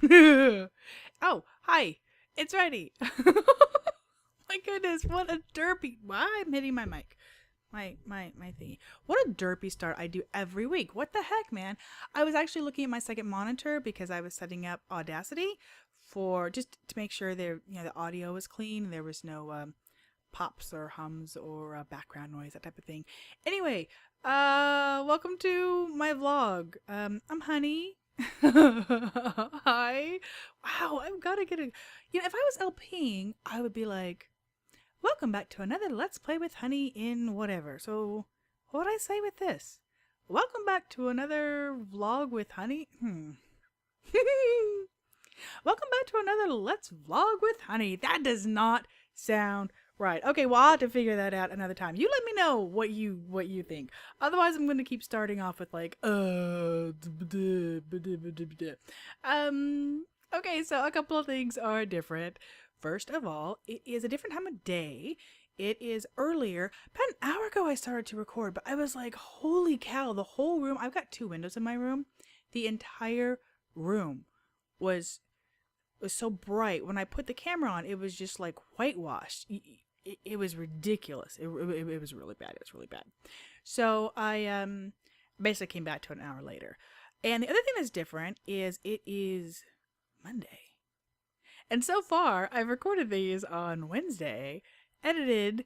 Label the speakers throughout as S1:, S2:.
S1: Oh, hi. It's ready. My goodness, what a derpy. Why I'm hitting my mic. My thingy. What a derpy start I do every week. What the heck, man? I was actually looking at my second monitor because I was setting up Audacity for just to make sure there, the audio was clean and there was no pops or hums or background noise, that type of thing. Anyway, welcome to my vlog. I'm Honey. Hi. Wow, I've got to get a. If I was LPing, I would be like, "Welcome back to another Let's Play with Honey in whatever." So, what would I say with this? Welcome back to another vlog with Honey. Welcome back to another Let's Vlog with Honey. That does not sound right. Okay, well I'll have to figure that out another time. You let me know what you think. Otherwise, I'm going to keep starting off with like Okay, so a couple of things are different. First of all, it is a different time of day. It is earlier. About an hour ago I started to record, but I was like, holy cow, the whole room. I've got two windows in my room. The entire room was so bright. When I put the camera on, it was just like whitewashed. It was ridiculous. It was really bad. It was really bad. So I basically came back to an hour later. And the other thing that's different is it is Monday. And so far, I've recorded these on Wednesday, edited,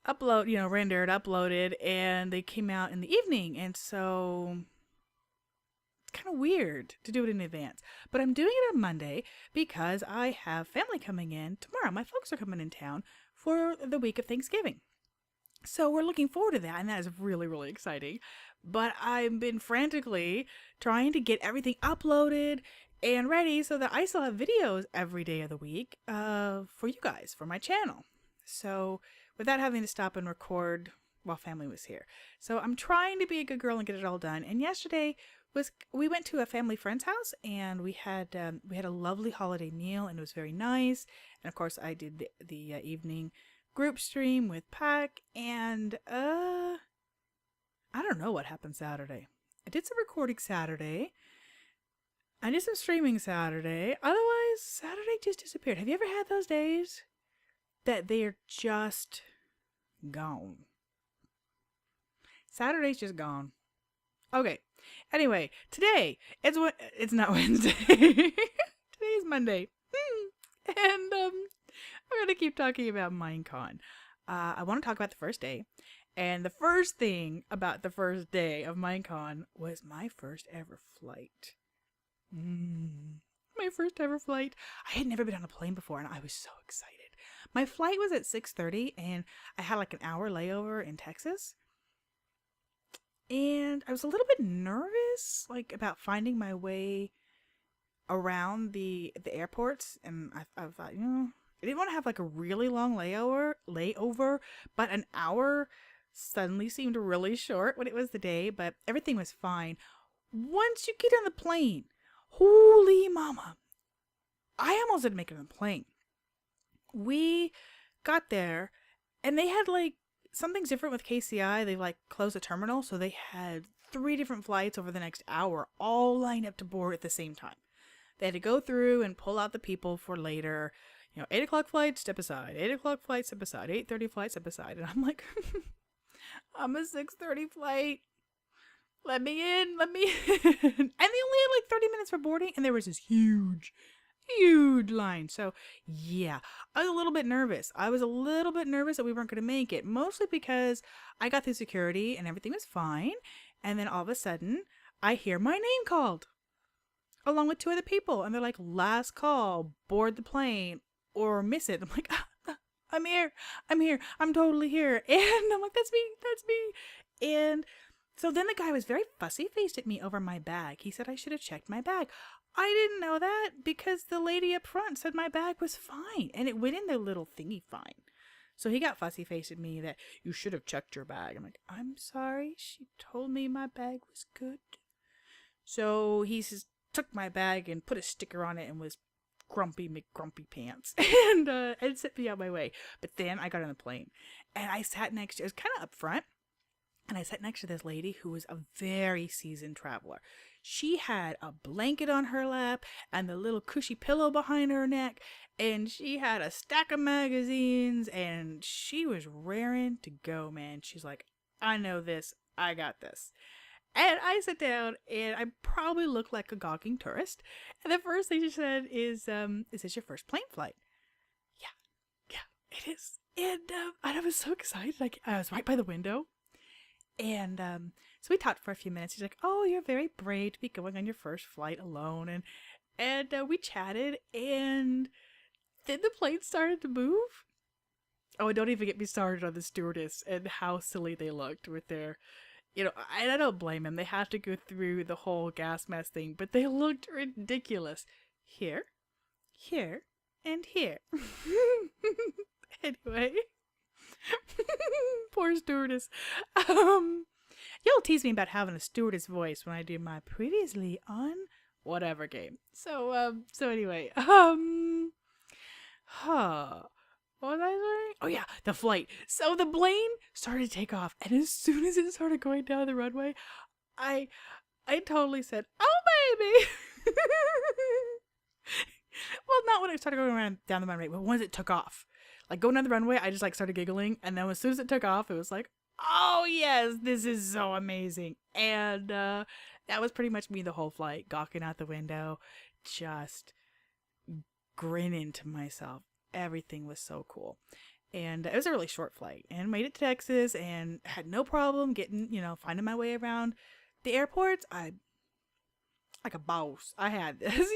S1: rendered, uploaded, and they came out in the evening. And so kind of weird to do it in advance, but I'm doing it on Monday because I have family coming in tomorrow. My folks are coming in town for the week of Thanksgiving. So we're looking forward to that, and that is really, really exciting. But I've been frantically trying to get everything uploaded and ready so that I still have videos every day of the week for you guys, for my channel. So without having to stop and record while family was here. So I'm trying to be a good girl and get it all done. And yesterday we went to a family friend's house and we had a lovely holiday meal and it was very nice. And of course I did the evening group stream with Pack and I don't know what happened Saturday. I did some recording Saturday. I did some streaming Saturday. Otherwise, Saturday just disappeared. Have you ever had those days that they're just gone? Saturday's just gone. Okay. Anyway, today it's not Wednesday. Today's Monday. And we're gonna keep talking about Minecon. I want to talk about the first day. And the first thing about the first day of Minecon was my first ever flight. My first ever flight. I had never been on a plane before and I was so excited. My flight was at 6:30 and I had like an hour layover in Texas. And I was a little bit nervous, like about finding my way around the airports. And I thought, I didn't want to have like a really long layover, but an hour suddenly seemed really short when it was the day. But everything was fine. Once you get on the plane, holy mama, I almost didn't make it on the plane. We got there, and they had like something's different with KCI. They like closed the terminal, so they had 3 different flights over the next hour, all lined up to board at the same time. They had to go through and pull out the people for later. 8 o'clock flight, step aside. 8 o'clock flight, step aside. 8:30 flight, step aside. And I'm like, I'm a 6:30 flight. Let me in. Let me in. And they only had like 30 minutes for boarding, and there was this huge line. So yeah, I was a little bit nervous. That we weren't going to make it, mostly because I got through security and everything was fine. And then all of a sudden I hear my name called along with 2 other people. And they're like, last call, board the plane or miss it. I'm like, I'm here. I'm totally here. And I'm like, that's me. And so then the guy was very fussy-faced at me over my bag. He said I should have checked my bag. I didn't know that because the lady up front said my bag was fine. And it went in their little thingy fine. So he got fussy-faced at me that you should have checked your bag. I'm like, I'm sorry. She told me my bag was good. So he took my bag and put a sticker on it and was grumpy McGrumpy pants and sent me on my way. But then I got on the plane and I sat next to, it was kind of up front. And I sat next to this lady who was a very seasoned traveler. She had a blanket on her lap and the little cushy pillow behind her neck, and she had a stack of magazines, and she was raring to go, man. She's like, I know this, I got this. And I sit down, and I probably look like a gawking tourist. And the first thing she said is this your first plane flight? Yeah, yeah, it is. And I was so excited. I was right by the window. And so we talked for a few minutes. He's like, "Oh, you're very brave to be going on your first flight alone." And we chatted, and then the plane started to move. Oh, and don't even get me started on the stewardess and how silly they looked with their, and I don't blame them. They have to go through the whole gas mask thing, but they looked ridiculous. Here, here, and here. Anyway, poor stewardess. Y'all tease me about having a stewardess voice when I do my previously on whatever game. So anyway, huh. What was I saying? Oh yeah, the flight. So the plane started to take off, and as soon as it started going down the runway, I I totally said, "Oh baby." Well, not when it started going around down the runway, but once it took off. Like going down the runway, I just like started giggling, and then as soon as it took off, it was like, "Oh yes, this is so amazing." And that was pretty much me the whole flight, gawking out the window, just grinning to myself. Everything was so cool. And it was a really short flight, and made it to Texas and had no problem getting, finding my way around the airports. I like a boss. I had this,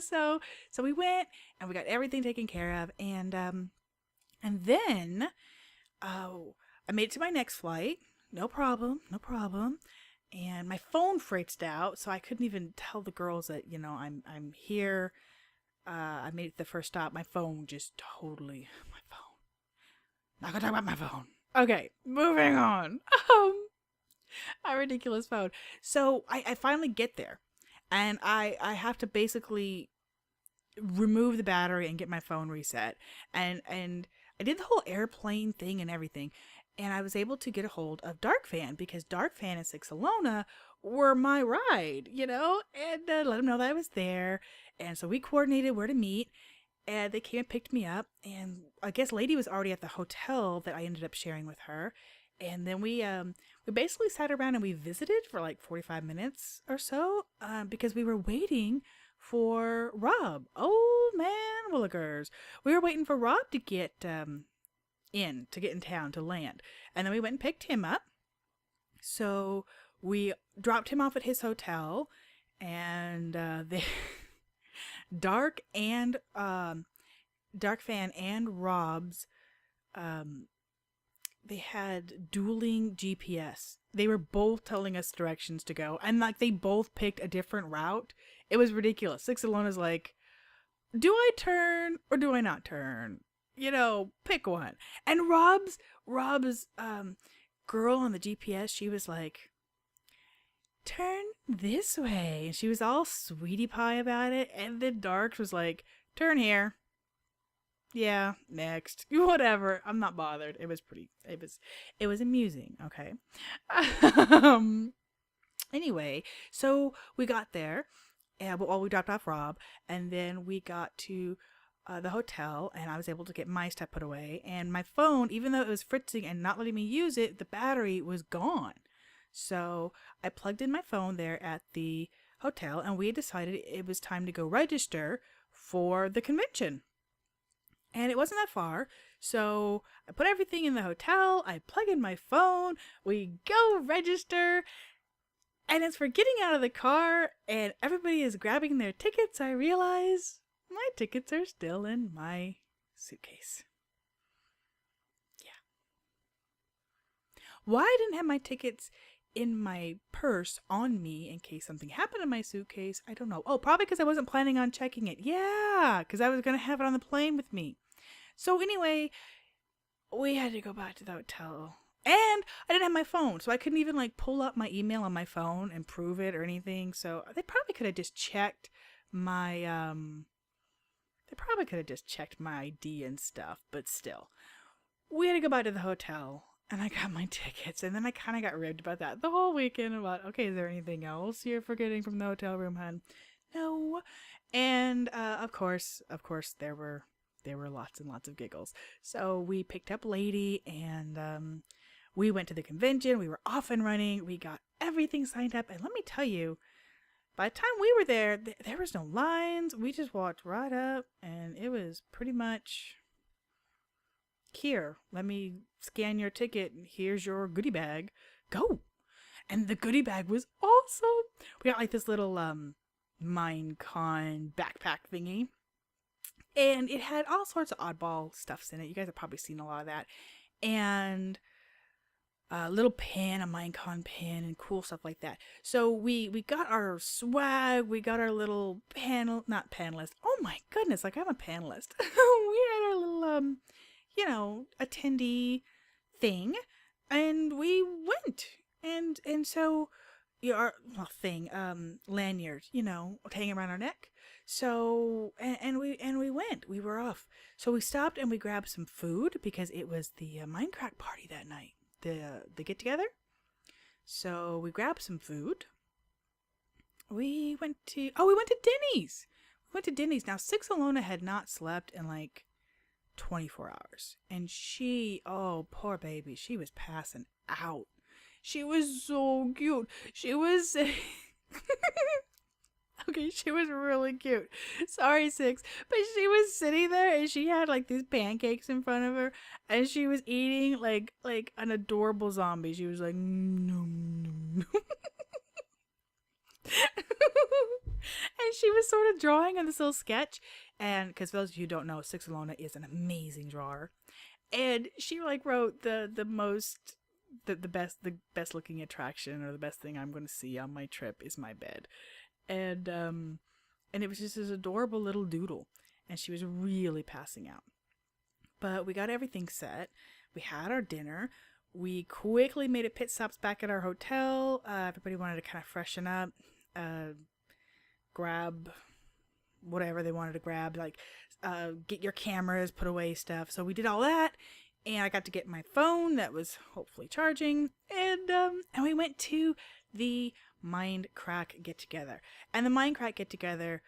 S1: so we went and we got everything taken care of, and then I made it to my next flight. No problem, no problem. And my phone freaked out, so I couldn't even tell the girls that, I'm here. I made it the first stop. My phone just totally my phone. Not gonna talk about my phone. Okay, moving on. A ridiculous phone. So I finally get there, and I have to basically remove the battery and get my phone reset. And I did the whole airplane thing and everything, and I was able to get a hold of Darkfan because Darkfan and Six Alona were my ride, and let them know that I was there. And so we coordinated where to meet, and they came and picked me up. And I guess Lady was already at the hotel that I ended up sharing with her. And then we basically sat around and we visited for like 45 minutes or so because we were waiting for Rob. Old man Willikers. We were waiting for Rob to get in town to land. And then we went and picked him up. So we dropped him off at his hotel, and they Darkfan and Rob's they had dueling GPS. They were both telling us directions to go, and like they both picked a different route. It was ridiculous. Six Alona's like, "Do I turn or do I not turn? Pick one." And Rob's girl on the GPS, she was like, "Turn this way." And she was all sweetie pie about it. And then Darks was like, "Turn here." Yeah, next. Whatever. I'm not bothered. It was amusing, okay? Anyway, so we got there, and we dropped off Rob, and then we got to the hotel, and I was able to get my stuff put away. And my phone, even though it was fritzing and not letting me use it, the battery was gone. So I plugged in my phone there at the hotel, and we had decided it was time to go register for the convention. And it wasn't that far, so I put everything in the hotel, I plug in my phone, we go register, and as for getting out of the car and everybody is grabbing their tickets, I realize my tickets are still in my suitcase. Yeah. Why I didn't have my tickets in my purse on me in case something happened in my suitcase, I don't know. Oh, probably because I wasn't planning on checking it. Yeah, because I was going to have it on the plane with me. So anyway, we had to go back to the hotel. And I didn't have my phone, so I couldn't even like pull up my email on my phone and prove it or anything. So they probably could have just checked my ID and stuff, but still. We had to go back to the hotel, and I got my tickets. And then I kind of got ribbed about that the whole weekend. About, okay, is there anything else you're forgetting from the hotel room, hun? No. And there were lots and lots of giggles. So we picked up Lady, and we went to the convention. We were off and running. We got everything signed up. And let me tell you, by the time we were there, there was no lines. We just walked right up, and it was pretty much, here, let me scan your ticket. Here's your goodie bag. Go. And the goodie bag was awesome. We got like this little Minecon backpack thingy. And it had all sorts of oddball stuffs in it. You guys have probably seen a lot of that. And a little pin, a Minecon pin, and cool stuff like that. So we got our swag. We got our little not panelist. Oh my goodness, like I'm a panelist. We had our little attendee thing, and we went. And so our thing, lanyard, hanging around our neck. So and we went. We were off. So we stopped and we grabbed some food because it was the Minecraft party that night, the get together. So we grabbed some food. We went to Denny's. We went to Denny's. Now, Six Alona had not slept in like 24 hours, and she, oh poor baby, she was passing out. She was so cute. She was okay, she was really cute. Sorry, Six. But she was sitting there and she had like these pancakes in front of her, and she was eating like an adorable zombie. She was like, nom, nom, nom. And she was sort of drawing on this little sketch. And because those of you who don't know, Six Alona is an amazing drawer. And she like wrote the best looking attraction, or the best thing I'm going to see on my trip is my bed. And it was just this adorable little doodle, and she was really passing out. But we got everything set. We had our dinner. We quickly made a pit stops back at our hotel. Everybody wanted to kind of freshen up, grab whatever they wanted to grab, like get your cameras, put away stuff. So we did all that, and I got to get my phone that was hopefully charging, and we went to the Minecraft get together. And the Minecraft get together,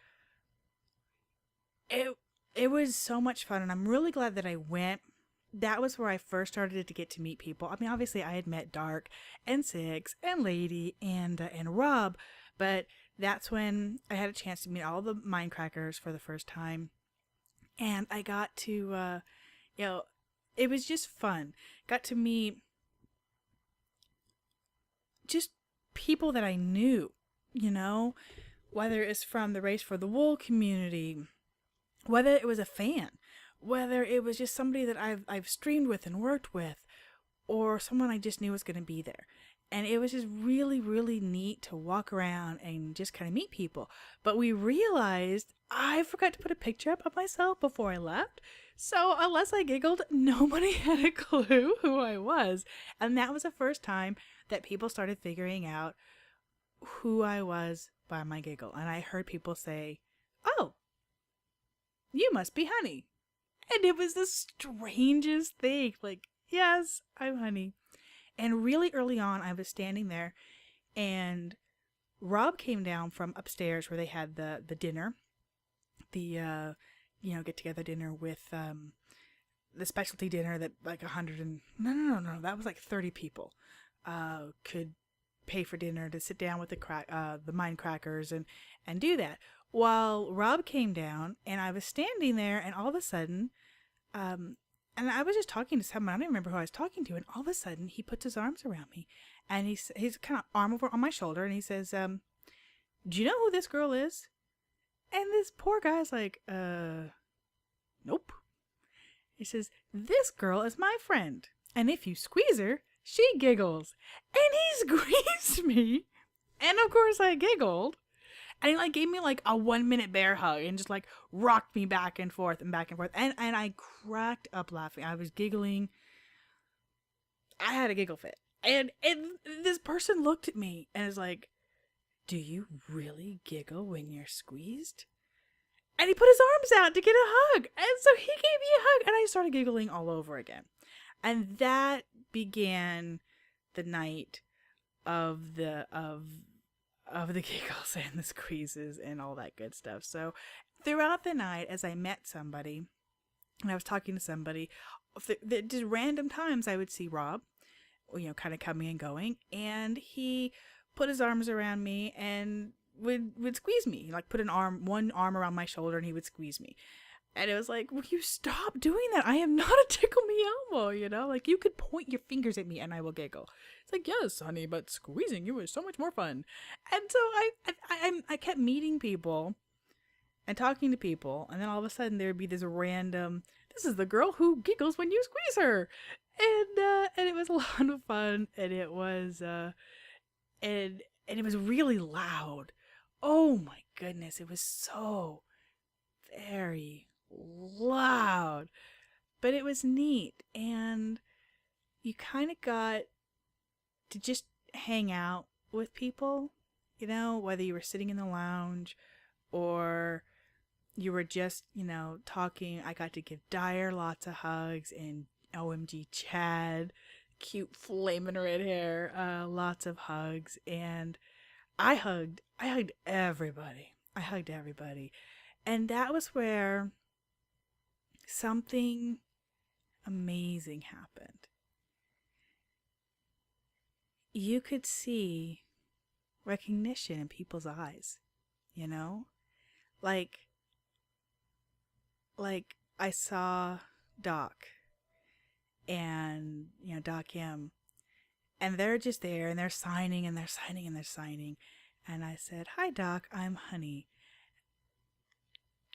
S1: it was so much fun, and I'm really glad that I went. That was where I first started to get to meet people. I mean, obviously I had met Dark and Six and Lady and Rob, but that's when I had a chance to meet all the Minecrackers for the first time. And I got to it was just fun. Got to meet just people that I knew, whether it's from the Race for the Wool community, whether it was a fan, whether it was just somebody that I've streamed with and worked with, or someone I just knew was going to be there. And it was just really, really neat to walk around and just kind of meet people. But we realized I forgot to put a picture up of myself before I left. So unless I giggled, nobody had a clue who I was. And that was the first time that people started figuring out who I was by my giggle. And I heard people say, "Oh, you must be Honney." And it was the strangest thing. Like, yes, I'm Honney. And really early on, I was standing there, and Rob came down from upstairs where they had the dinner, the get together dinner with the specialty dinner that like 100 and no, that was like 30 people could pay for dinner to sit down with the Minecrackers and do that. While Rob came down, and I was standing there, and all of a sudden, and I was just talking to someone. I don't remember who I was talking to. And all of a sudden, he puts his arms around me. And he's kind of arm over on my shoulder. And he says, "Do you know who this girl is?" And this poor guy's like, "Nope." He says, "This girl is my friend. And if you squeeze her, she giggles." And he squeezed me. And of course, I giggled. And he like gave me like a 1-minute bear hug and just like rocked me back and forth and back and forth. And I cracked up laughing. I was giggling. I had a giggle fit. And this person looked at me and is like, "Do you really giggle when you're squeezed?" And he put his arms out to get a hug. And so he gave me a hug, and I started giggling all over again. And that began the night of the giggles and the squeezes and all that good stuff. So throughout the night, as I met somebody and I was talking to somebody, just random times I would see Rob, kind of coming and going, and he put his arms around me and would squeeze me, like put one arm around my shoulder, and he would squeeze me. And it was like, will you stop doing that? I am not a tickle me elmo, Like, you could point your fingers at me and I will giggle. It's like, yes, honey, but squeezing you is so much more fun. And so I kept meeting people and talking to people, and then all of a sudden there would be this random, this is the girl who giggles when you squeeze her. And it was a lot of fun, and it was and it was really loud. Oh my goodness, it was so very loud, but it was neat, and you kind of got to just hang out with people, whether you were sitting in the lounge or you were just, talking. I got to give Dyer lots of hugs, and OMG Chad, cute flaming red hair, lots of hugs, and I hugged everybody. I hugged everybody. And that was where something amazing happened. You could see recognition in people's eyes, you know? Like I saw Doc and, Doc M, and they're just there and they're signing and they're signing and they're signing. And I said, "Hi, Doc, I'm Honey."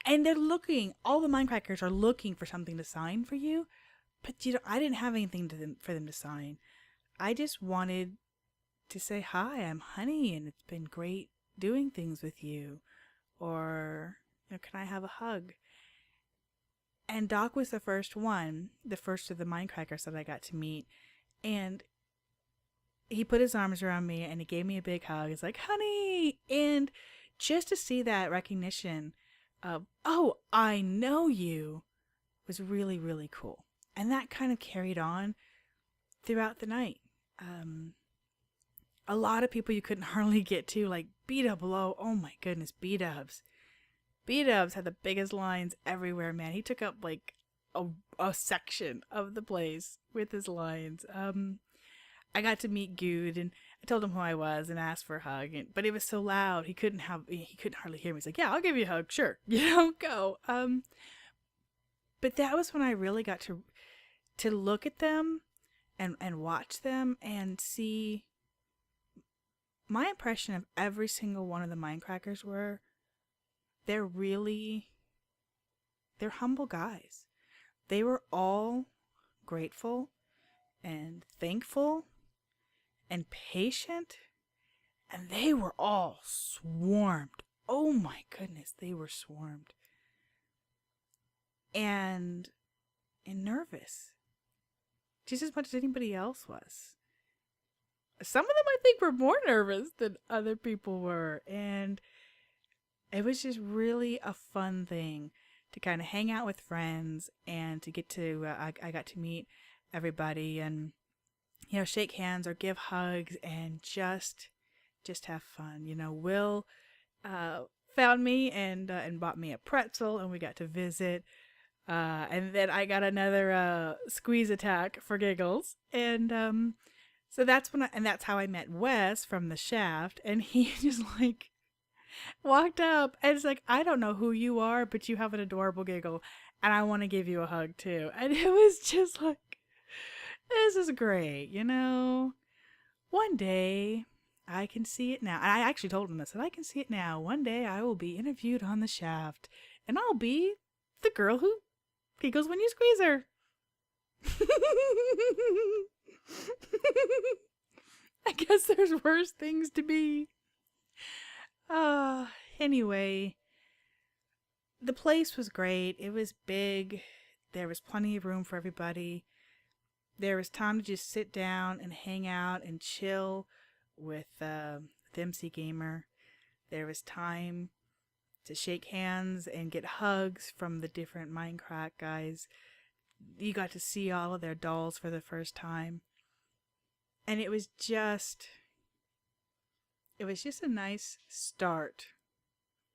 S1: And they're looking, all the Minecrackers are looking for something to sign for you. But, I didn't have anything for them to sign. I just wanted to say, "Hi, I'm Honey, and it's been great doing things with you." Or, "Can I have a hug?" And Doc was the first of the Minecrackers that I got to meet. And he put his arms around me and he gave me a big hug. He's like, "Honey!" And just to see that recognition of, "Oh, I know you," was really, really cool. And that kind of carried on throughout the night. A lot of people you couldn't hardly get to, like B-Dub Low. Oh my goodness, B-Dubs. B-Dubs had the biggest lines everywhere, man. He took up like a section of the place with his lines. I got to meet Good, and I told him who I was and asked for a hug, but it was so loud he couldn't hardly hear me. He's like, "Yeah, I'll give you a hug, sure." Go. But that was when I really got to look at them and watch them and see. My impression of every single one of the Minecrackers were, they're humble guys. They were all grateful and thankful and patient, and they were all swarmed. Oh my goodness, they were swarmed. And nervous. Just as much as anybody else was. Some of them I think were more nervous than other people were, and it was just really a fun thing to kind of hang out with friends and to get to I got to meet everybody and shake hands or give hugs and just have fun. Will found me and bought me a pretzel, and we got to visit, and then I got another squeeze attack for giggles, and so that's that's how I met Wes from the Shaft, and he just like walked up and it's like, "I don't know who you are, but you have an adorable giggle and I want to give you a hug too." And it was just like, this is great, One day I can see it now. And I actually told him this, and I can see it now. One day I will be interviewed on the Shaft, and I'll be the girl who giggles when you squeeze her. I guess there's worse things to be. Anyway, the place was great. It was big. There was plenty of room for everybody. There was time to just sit down and hang out and chill with MC Gamer. There was time to shake hands and get hugs from the different Minecraft guys. you got to see all of their dolls for the first time. And it was just a nice start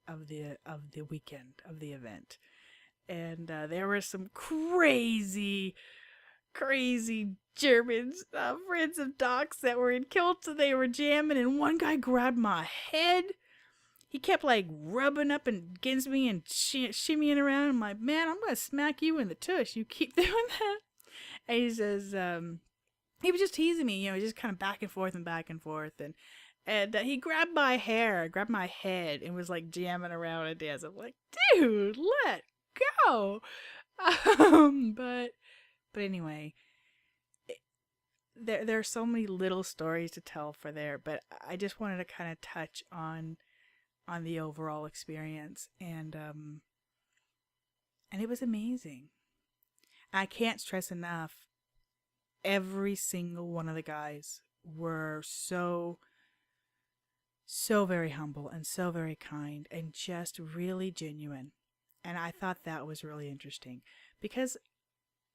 S1: of the weekend of the event. And there were some crazy Germans, friends of Doc's that were in kilts and they were jamming. And one guy grabbed my head. He kept like rubbing up against me and shimmying around. I'm like, man, I'm gonna smack you in the tush. You keep doing that. And he says, he was just teasing me, just kind of back and forth and back and forth. And he grabbed my hair, grabbed my head, and was like jamming around and dancing. I'm like, dude, let go. But anyway, there are so many little stories to tell for there. But I just wanted to kind of touch on the overall experience, and it was amazing. I can't stress enough. Every single one of the guys were so very humble and so very kind and just really genuine. And I thought that was really interesting because,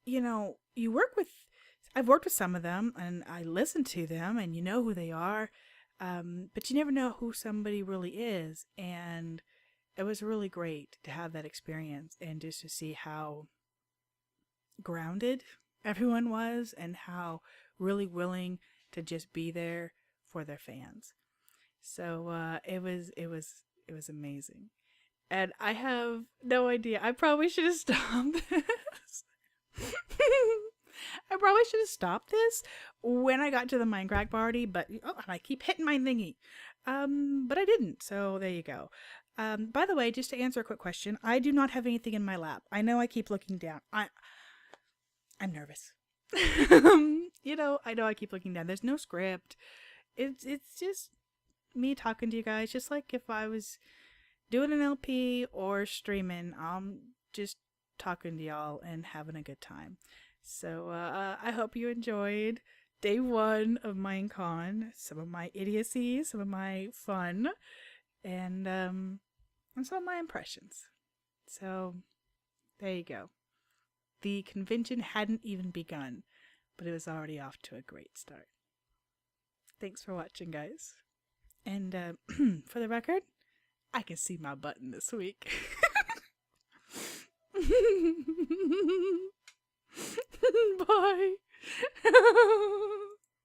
S1: I've worked with some of them and I listen to them and you know who they are, but you never know who somebody really is. And it was really great to have that experience and just to see how grounded everyone was and how really willing to just be there for their fans. So it was amazing. And I have no idea. I probably should have stopped this. I probably should have stopped this when I got to the Minecraft party, but I keep hitting my thingy. But I didn't. So there you go. By the way, just to answer a quick question, I do not have anything in my lap. I know I keep looking down. I'm nervous. I know I keep looking down. There's no script. It's just me talking to you guys, just like if I was doing an LP or streaming. I'm just talking to y'all and having a good time. So I hope you enjoyed day 1 of Minecon. Some of my idiocy, some of my fun, and some of my impressions. So there you go. The convention hadn't even begun, but it was already off to a great start. Thanks for watching, guys. And for the record, I can see my button this week. Bye.